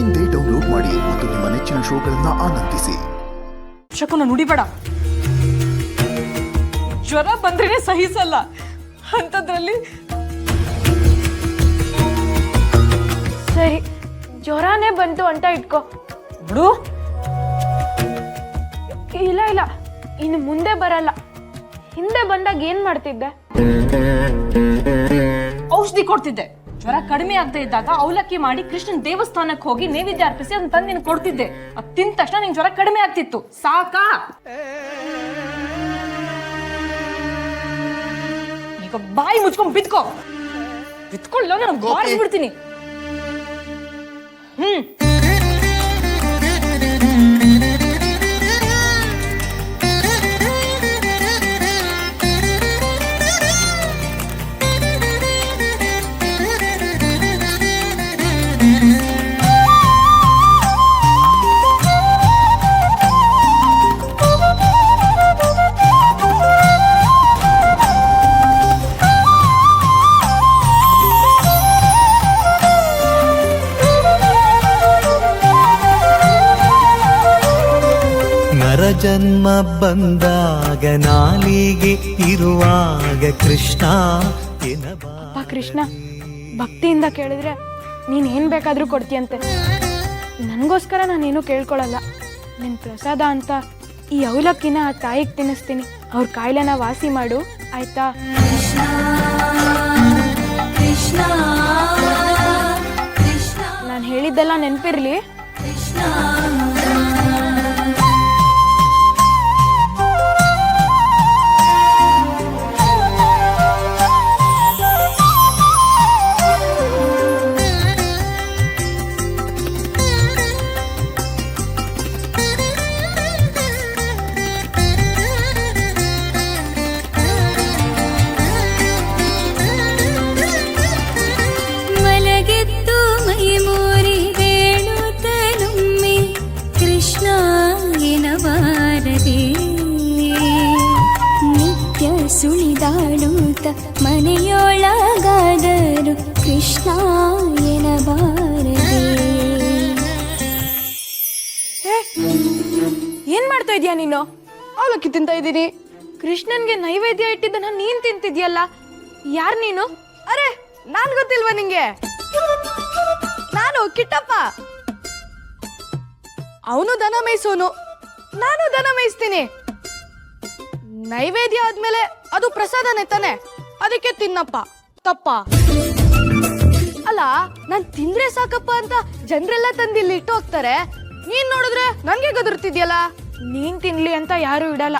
ಇಂದೇ ಡೌನ್ಲೋಡ್ ಮಾಡಿ ಮತ್ತು ನಿಮ್ಮ ನೆಚ್ಚಿನ ಶೋಗಳನ್ನ ಆನಂದಿಸಿ. ಶಕುನ ನುಡಿಬೇಡ. ಜ್ವರ ಬಂದ್ರೆ ಸಹಿಸಲ್ಲ ಅಂತದ್ರಲ್ಲಿ. ಸರಿ, ಜ್ವರನೇ ಬಂತು ಅಂತ ಇಟ್ಕೋ ಬಿಡು. ಇಲ್ಲ ಇಲ್ಲ, ಇನ್ನು ಮುಂದೆ ಬರಲ್ಲ. ಹಿಂದೆ ಬಂದಾಗ ಏನ್ ಮಾಡ್ತಿದ್ದೆ? ಔಷಧಿ ಕೊಡ್ತಿದ್ದೆ. ಜ್ವರ ಕಡಿಮೆ ಆಗದೆ ಇದ್ದಾಗ ಅವಲಕ್ಕಿ ಮಾಡಿ ಕೃಷ್ಣನ್ ದೇವಸ್ಥಾನಕ್ಕೆ ಹೋಗಿ ನೈವೇದ್ಯ ಅರ್ಪಿಸಿ ಅದನ್ನ ತಂದು ನಿನ್ ಕೊಡ್ತಿದ್ದೆ. ಅದ್ ತಿಂದ ತಕ್ಷಣ ನಿನ್ ಜ್ವರ ಕಡಿಮೆ ಆಗ್ತಿತ್ತು. ಸಾಕಾ? ಈಗ ಬಾಯಿ ಮುಚ್ಕೊಂಡ್ ಬಿದ್ಕೋ. ಬಿದ್ಕೊಳ್ಳೋ, ನಾನು ಬಾರಿಸ್ಬಿಡ್ತೀನಿ. ಜನ್ಮ ಬಂದಾಗ ನಾಲಿಗೆ ಇರುವಾಗ ಕೃಷ್ಣ ಅಪ್ಪ ಕೃಷ್ಣ, ಭಕ್ತಿಯಿಂದ ಕೇಳಿದ್ರೆ ನೀನ್ ಏನ್ ಬೇಕಾದ್ರೂ ಕೊಡ್ತೀಯಂತೆ. ನನಗೋಸ್ಕರ ನಾನೇನು ಕೇಳ್ಕೊಳಲ್ಲ. ನಿನ್ ಪ್ರಸಾದ ಅಂತ ಈ ಅವಲಕ್ಕಿನ ಆ ತಾಯಿಗೆ ತಿನ್ನಿಸ್ತೀನಿ. ಅವ್ರ ಕಾಯಿಲೆನ ವಾಸಿ ಮಾಡು, ಆಯ್ತಾ? ನಾನು ಹೇಳಿದ್ದೆಲ್ಲ ನೆನಪಿರ್ಲಿ. ಸುಳಿದಾಡುತ್ತ ಮನೆಯೊಳಗಾದರು ಕೃಷ್ಣ ಎನಬಾರದೆ. ಏನ್ ಮಾಡ್ತಾ ಇದೀಯ ನೀನು? ಅವಲಕ್ಕಿ ತಿಂತ ಇದ್ದೀನಿ. ಕೃಷ್ಣನ್ಗೆ ನೈವೇದ್ಯ ಇಟ್ಟಿದ್ದನ್ನ ನೀನ್ ತಿಂತಿದ್ಯಲ್ಲ, ಯಾರ್ ನೀನು? ಅರೆ, ನಾನ್ ಗೊತ್ತಿಲ್ವಾ ನಿಂಗೆ? ನಾನು ಕಿಟ್ಟಪ್ಪ. ಅವನು ದನ ಮೇಯಿಸೋನು, ನಾನು ದನ ಮೇಯಿಸ್ತೀನಿ. ನೈವೇದ್ಯ ಆದ್ಮೇಲೆ ಅದು ಪ್ರಸಾದನೇ ತಾನೆ, ಅದಕ್ಕೆ ತಿನ್ನಪ್ಪ. ತಪ್ಪ ಅಲ್ಲ, ನಾನ್ ತಿಂದ್ರೆ ಸಾಕಪ್ಪ ಅಂತ ಜನರೆಲ್ಲ ತಂದಿಲ್ಲಿ ಇಟ್ಟು ಹೋಗ್ತಾರೆ. ನೀನ್ ನೋಡಿದ್ರೆ ನನ್ಗೆ ಗದರ್ತಿದ್ಯಲ್ಲ. ನೀನ್ ತಿನ್ಲಿ ಅಂತ ಯಾರು ಇಡಲ್ಲ.